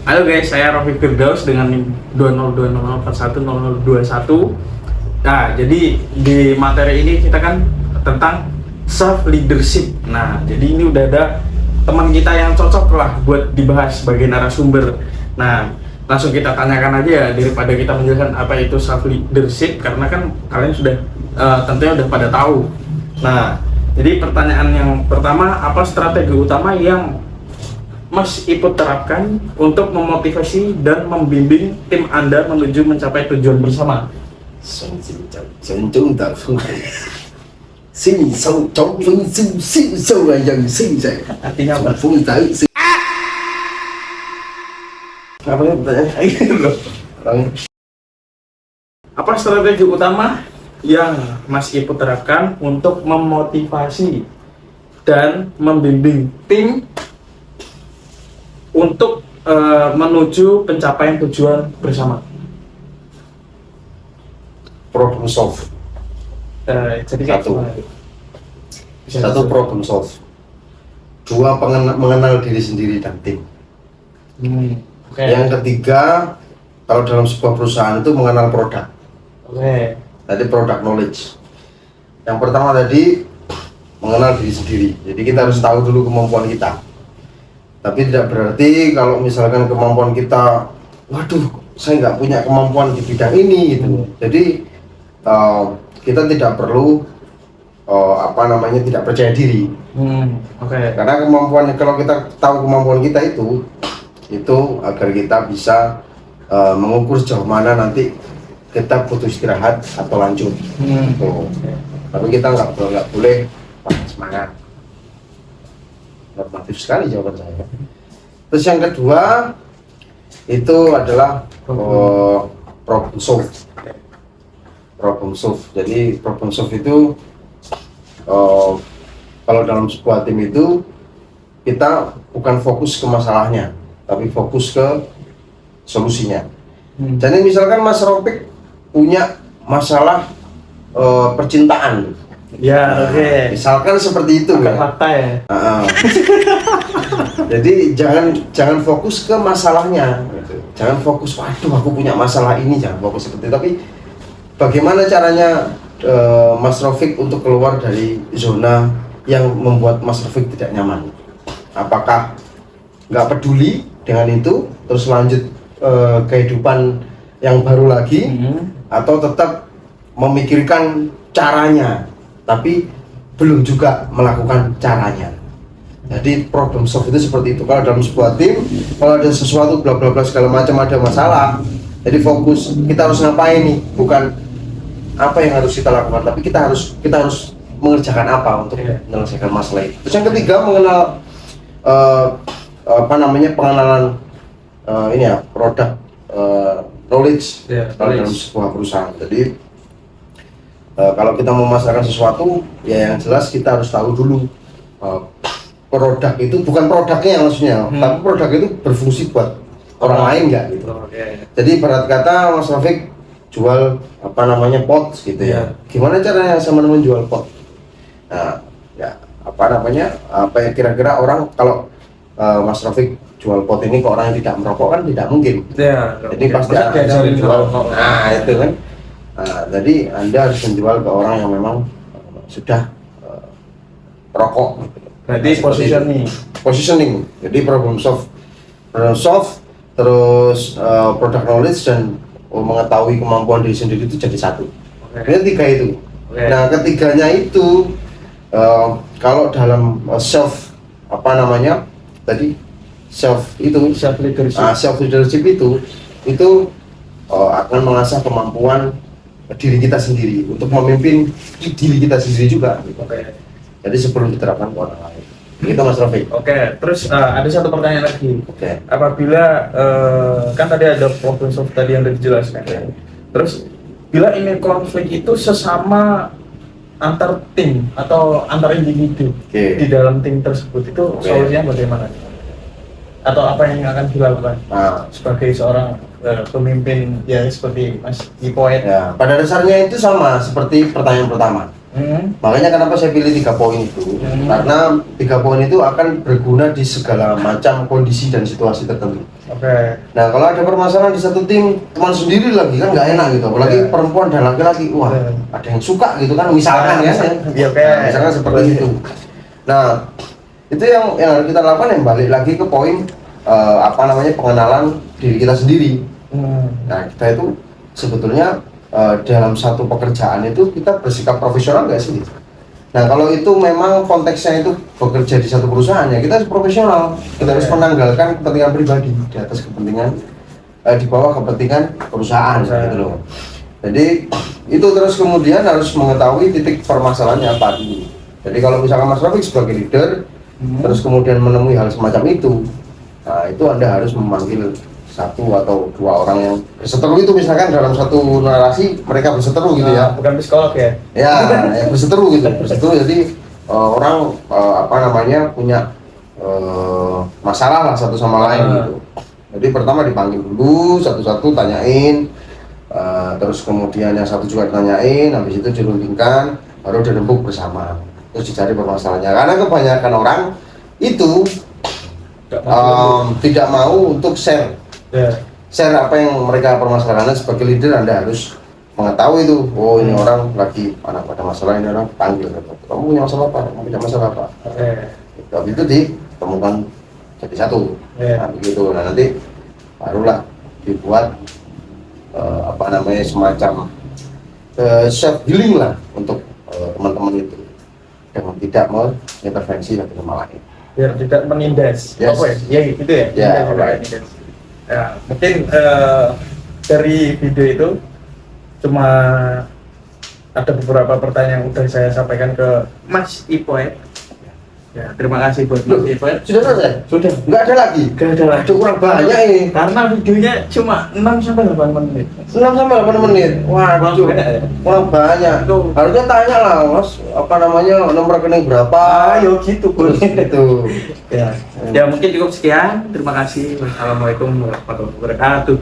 Halo guys, saya Rafiq Firdaus dengan NIM 2020410021. Nah, jadi di materi ini kita kan tentang self leadership. Nah, jadi ini udah ada teman kita yang cocok lah buat dibahas sebagai narasumber. Nah, langsung kita tanyakan aja ya, daripada kita menjelaskan apa itu self leadership, karena kan kalian sudah tentunya udah pada tahu. Nah, jadi pertanyaan yang pertama, apa strategi utama yang Mas Iput terapkan untuk memotivasi dan membimbing tim Anda menuju mencapai tujuan bersama? Artinya apa? Apa ya pertanyaan? Apa strategi utama yang Mas Iput terapkan untuk memotivasi dan membimbing tim untuk menuju pencapaian tujuan bersama? Problem solve. Jadi kayak Satu. gimana? Satu problem solve. Dua, mengenal diri sendiri dan tim. Oke. Yang ketiga, kalau dalam sebuah perusahaan itu mengenal produk. Oke. Tadi product knowledge. Yang pertama tadi mengenal diri sendiri. Jadi kita harus tahu dulu kemampuan kita. Tapi tidak berarti kalau misalkan kemampuan kita, waduh, saya nggak punya kemampuan di bidang ini gitu. Jadi kita tidak perlu tidak percaya diri. Oke. Karena kemampuan, kalau kita tahu kemampuan kita itu agar kita bisa mengukur sejauh mana nanti kita butuh istirahat atau lanjut. Tuh. Tapi kita nggak boleh semangat. Normatif sekali jawaban saya. Terus yang kedua itu adalah problem solve. Problem solve. Jadi problem solve itu kalau dalam sebuah tim itu kita bukan fokus ke masalahnya, tapi fokus ke solusinya. Jadi misalkan Mas Ropik punya masalah percintaan. Ya, oke. Misalkan seperti itu ya. Fakta ya. Jadi jangan fokus ke masalahnya. Jangan fokus, waduh aku punya masalah ini, jangan fokus seperti itu. Tapi bagaimana caranya Mas Rafiq untuk keluar dari zona yang membuat Mas Rafiq tidak nyaman? Apakah nggak peduli dengan itu, terus lanjut kehidupan yang baru lagi, atau tetap memikirkan caranya tapi belum juga melakukan caranya? Jadi problem solve itu seperti itu. Kalau dalam sebuah tim, kalau ada sesuatu bla bla bla segala macam, ada masalah, jadi fokus kita harus ngapain nih, bukan apa yang harus kita lakukan, tapi kita harus mengerjakan apa untuk menyelesaikan masalah itu. Terus yang ketiga, mengenal pengenalan produk knowledge dalam sebuah perusahaan. Jadi kalau kita memasarkan sesuatu, ya yang jelas kita harus tahu dulu produk itu bukan produknya maksudnya, tapi produk itu berfungsi buat orang lain nggak gitu. Jadi ibarat kata Mas Rafiq jual pot gitu ya. Gimana caranya sama teman jual pot? Nah, ya apa yang kira-kira orang kalau Mas Rafiq jual pot ini ke orang yang tidak merokok kan tidak mungkin. Ya, jadi pasti ada yang jual. Nah, itu kan. Nah, jadi Anda harus menjual ke orang yang memang sudah perokok. Berarti positioning. Jadi problem solve, terus product knowledge dan mengetahui kemampuan diri sendiri itu jadi satu. Ini tiga itu. Nah, ketiganya itu kalau dalam self leadership itu akan mengasah kemampuan diri kita sendiri untuk memimpin diri kita sendiri juga. Jadi sebelum diterapkan ke orang lain. Gitu Mas Rafiq. Terus ada satu pertanyaan lagi. Apabila kan tadi ada problem solve tadi yang sudah dijelaskan. Terus bila ini konflik itu sesama antar tim atau antar individu di dalam tim tersebut, itu solusinya bagaimana? Atau apa yang akan dilakukan sebagai seorang pemimpin ya seperti Mas Iput? Ya, pada dasarnya itu sama seperti pertanyaan pertama. Makanya kenapa saya pilih 3 poin itu, karena 3 poin itu akan berguna di segala macam kondisi dan situasi tertentu. Oke. Nah kalau ada permasalahan di satu tim, teman sendiri lagi kan nggak enak gitu, apalagi Iya. perempuan dan laki-laki, wah Iya. ada yang suka gitu kan, misalkan ya, Iya, oke. Nah, misalkan seperti itu. Nah itu yang harus kita lakukan, yang balik lagi ke poin pengenalan diri kita sendiri. Nah kita itu sebetulnya dalam satu pekerjaan itu kita bersikap profesional nggak sih? Nah kalau itu memang konteksnya itu bekerja di satu perusahaan, ya kita harus profesional. Kita harus menanggalkan kepentingan pribadi di atas kepentingan di bawah kepentingan perusahaan gitu loh. Jadi itu terus kemudian harus mengetahui titik permasalahannya apa dulu. Jadi kalau misalkan Mas Rafiq sebagai leader terus kemudian menemui hal semacam itu, nah itu Anda harus memanggil satu atau dua orang yang berseteru itu, misalkan dalam satu narasi mereka berseteru gitu ya. Bukan psikolog ya? Ya, yang berseteru gitu, berseteru. Jadi orang punya masalah lah satu sama lain gitu. Jadi pertama dipanggil dulu satu-satu, tanyain, terus kemudian yang satu juga ditanyain, habis itu dirundingkan, baru dirembuk bersama, terus dicari permasalahannya. Karena kebanyakan orang itu tidak mau untuk share apa yang mereka permasalahkan. Sebagai leader Anda harus mengetahui itu, oh ini orang lagi pada masalah, ini orang panggil, kamu punya masalah apa, kamu punya masalah apa, tapi itu ditemukan jadi satu. Nah begitu, nah nanti barulah dibuat semacam self healing lah untuk teman-teman itu, dengan tidak mengintervensi satu sama lain, biar tidak menindas. Yes. Apa ya? Ya gitu ya. Ya, Menindas, alright. menindas. Ya, mungkin dari video itu cuma ada beberapa pertanyaan yang udah saya sampaikan ke Mas Ipoet. Ya, terima kasih buat Mas Ipoet. Sudah selesai? Sudah. Nggak ada lagi? Gak ada lagi. Aduh, kurang banyak ini. Karena videonya cuma 6-8 menit. 6 sampai 8 menit. Wah, Kurang lucu. banyak ya? Kurang banyak. Itu. Harusnya tanya lah, Mas, nomor rekening berapa? Ayo gitu, Bos. Gitu. Ya. Ya mungkin cukup sekian. Terima kasih. Wassalamualaikum warahmatullahi wabarakatuh.